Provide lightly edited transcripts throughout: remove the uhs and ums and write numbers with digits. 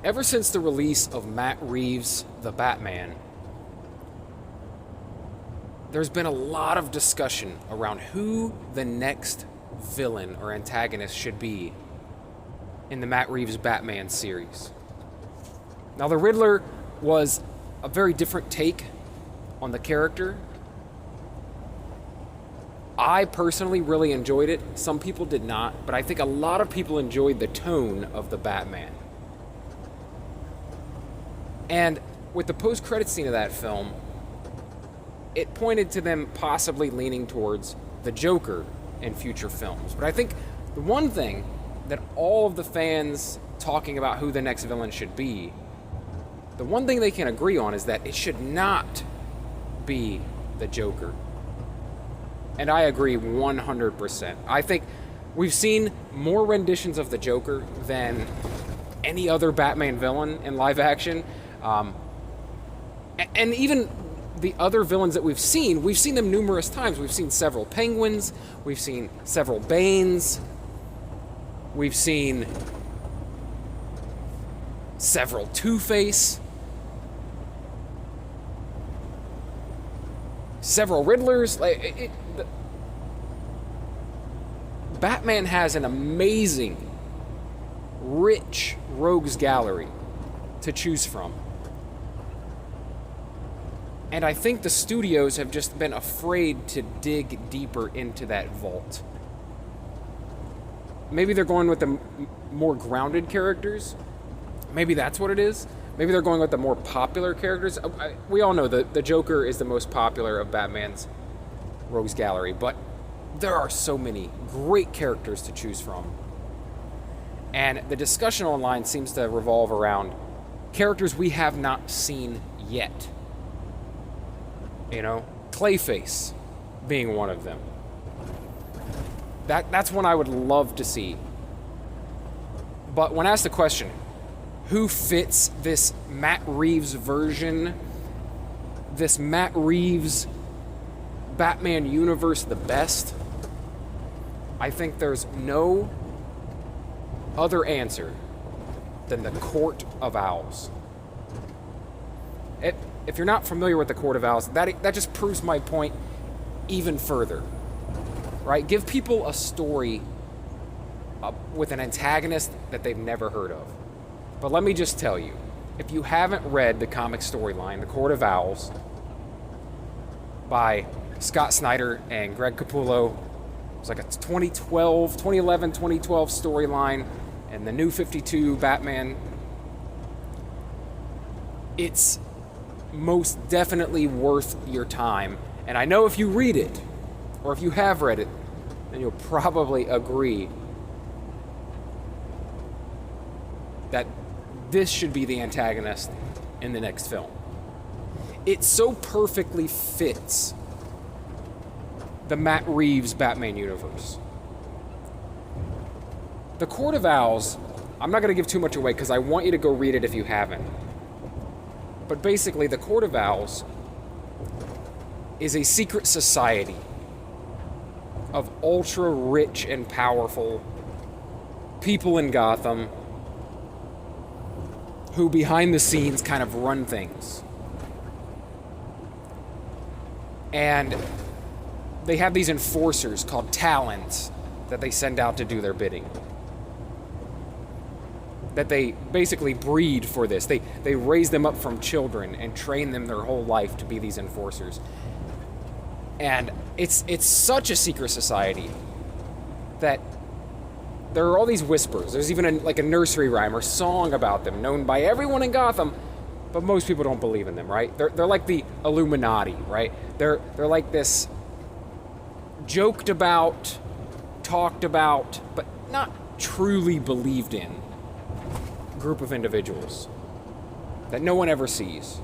Ever since the release of Matt Reeves' The Batman, there's been a lot of discussion around who the next villain or antagonist should be in the Matt Reeves Batman series. Now, the Riddler was a very different take on the character. I personally really enjoyed it. Some people did not, but I think a lot of people enjoyed the tone of the Batman. And with the post-credit scene of that film, it pointed to them possibly leaning towards the Joker in future films. But I think the one thing that all of the fans talking about who the next villain should be, the one thing they can agree on is that it should not be the Joker. And I agree 100%. I think we've seen more renditions of the Joker than any other Batman villain in live action. And even the other villains that we've seen them numerous times. We've seen several Penguins, we've seen several Banes, we've seen several Two-Face, several Riddlers. Batman has an amazing, rich rogues gallery to choose from. And I think the studios have just been afraid to dig deeper into that vault. Maybe they're going with the more grounded characters. Maybe that's what it is. Maybe they're going with the more popular characters. We all know that the Joker is the most popular of Batman's rogues gallery, but there are so many great characters to choose from. And the discussion online seems to revolve around characters we have not seen yet. You know, Clayface being one of them. That's one I would love to see. But when asked the question, who fits this Matt Reeves version, this Matt Reeves Batman universe the best, I think there's no other answer than the Court of Owls. If you're not familiar with the Court of Owls, that just proves my point even further, right? Give people a story with an antagonist that they've never heard of. But let me just tell you, if you haven't read the comic storyline, The Court of Owls, by Scott Snyder and Greg Capullo, it's like a 2011, 2012 storyline, and the New 52 Batman, it's most definitely worth your time. And I know if you read it, or if you have read it, then you'll probably agree that this should be the antagonist in the next film. It so perfectly fits the Matt Reeves Batman universe. The Court of Owls, I'm not going to give too much away because I want you to go read it if you haven't. But basically, the Court of Owls is a secret society of ultra-rich and powerful people in Gotham who behind the scenes kind of run things. And they have these enforcers called Talons that they send out to do their bidding. That they basically breed for this. They raise them up from children and train them their whole life to be these enforcers. And it's such a secret society that there are all these whispers. There's even a nursery rhyme or song about them known by everyone in Gotham, but most people don't believe in them, right? They're like the Illuminati, right? They're like this joked about, talked about, but not truly believed in group of individuals that no one ever sees.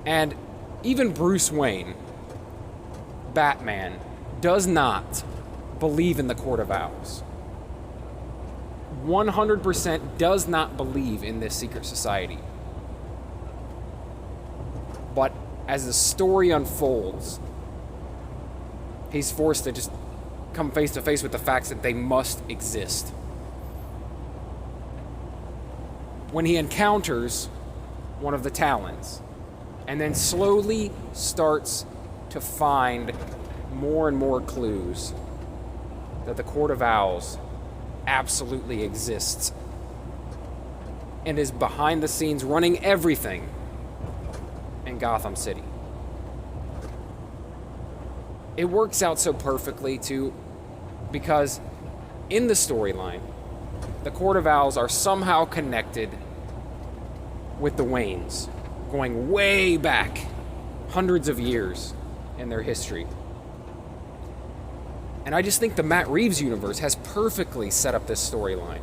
And even Bruce Wayne, Batman, does not believe in the Court of Owls. 100% does not believe in this secret society. But as the story unfolds, he's forced to just come face to face with the facts that they must exist. when he encounters one of the Talons, and then slowly starts to find more and more clues that the Court of Owls absolutely exists and is behind the scenes running everything in Gotham City. It works out so perfectly, too, because in the storyline, the Court of Owls are somehow connected with the Waynes, going way back, hundreds of years in their history. And I just think the Matt Reeves universe has perfectly set up this storyline,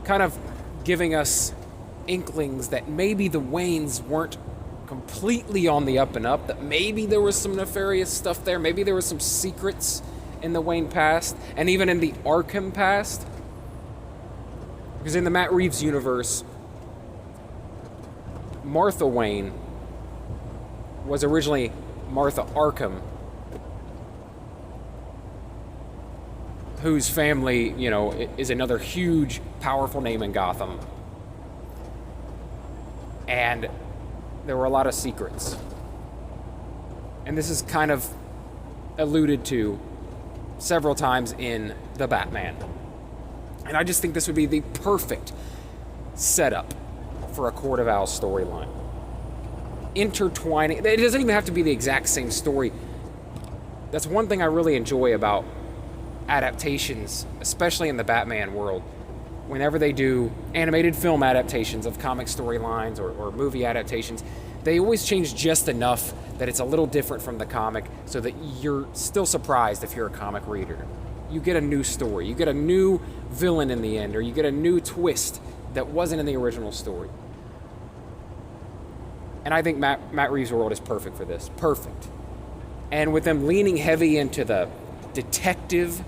kind of giving us inklings that maybe the Waynes weren't completely on the up and up, that maybe there was some nefarious stuff there, maybe there was some secrets in the Wayne past, and even in the Arkham past. Because in the Matt Reeves universe, Martha Wayne was originally Martha Arkham, whose family, is another huge, powerful name in Gotham. And there were a lot of secrets. And this is kind of alluded to several times in the Batman. And I just think this would be the perfect setup for a Court of Owls storyline. Intertwining, it doesn't even have to be the exact same story. That's one thing I really enjoy about adaptations, especially in the Batman world. Whenever they do animated film adaptations of comic storylines or movie adaptations, they always change just enough that it's a little different from the comic so that you're still surprised if you're a comic reader. You get a new story, you get a new villain in the end, or you get a new twist that wasn't in the original story. And I think Matt Reeves' world is perfect for this. Perfect. And with them leaning heavy into the detective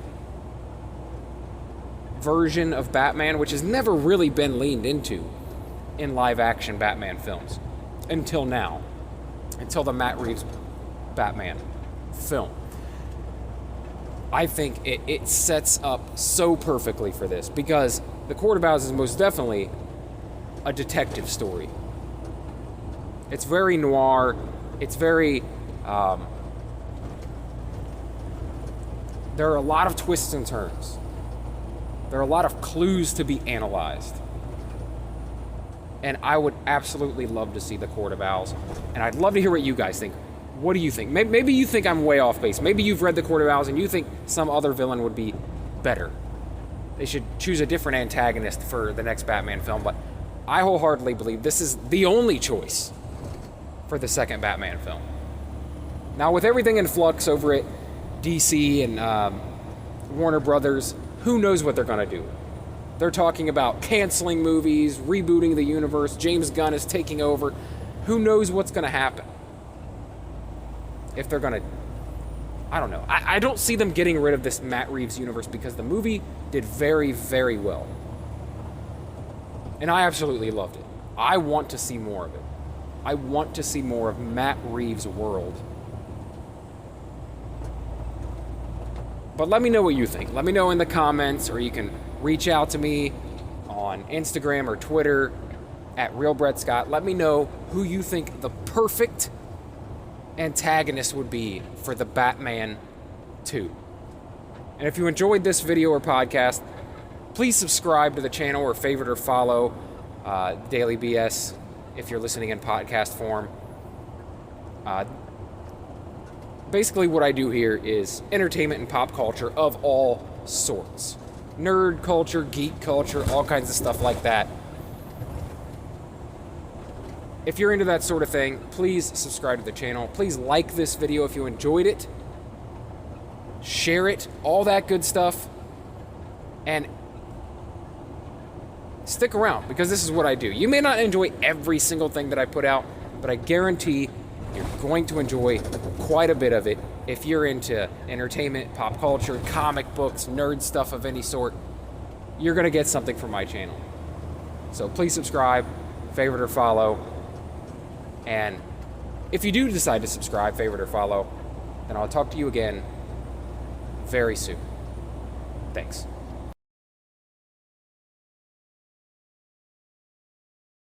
version of Batman, which has never really been leaned into in live-action Batman films until now, until the Matt Reeves Batman film. I think it sets up so perfectly for this, because the Court of Owls is most definitely a detective story. It's very noir. It's very... there are a lot of twists and turns. There are a lot of clues to be analyzed. And I would absolutely love to see the Court of Owls. And I'd love to hear what you guys think. What do you think? Maybe you think I'm way off base. Maybe you've read the Court of Owls and you think some other villain would be better. They should choose a different antagonist for the next Batman film. But I wholeheartedly believe this is the only choice for the second Batman film. Now, with everything in flux over at DC and Warner Brothers, who knows what they're going to do? They're talking about canceling movies, rebooting the universe. James Gunn is taking over. Who knows what's going to happen? If they're going to... I don't know. I don't see them getting rid of this Matt Reeves universe because the movie did very, very well. And I absolutely loved it. I want to see more of it. I want to see more of Matt Reeves' world. But let me know what you think. Let me know in the comments, or you can reach out to me on Instagram or Twitter at RealBrettScott. Let me know who you think the perfect antagonist would be for the Batman 2. And if you enjoyed this video or podcast, please subscribe to the channel or favorite or follow Daily BS if you're listening in podcast form. Basically what I do here is entertainment and pop culture of all sorts. Nerd culture, geek culture, all kinds of stuff like that. If you're into that sort of thing, please subscribe to the channel. Please like this video if you enjoyed it. Share it, all that good stuff. And stick around, because this is what I do. You may not enjoy every single thing that I put out, but I guarantee you're going to enjoy quite a bit of it if you're into entertainment, pop culture, comic books, nerd stuff of any sort. You're going to get something from my channel. So please subscribe, favorite or follow. And if you do decide to subscribe, favorite or follow, then I'll talk to you again very soon. Thanks.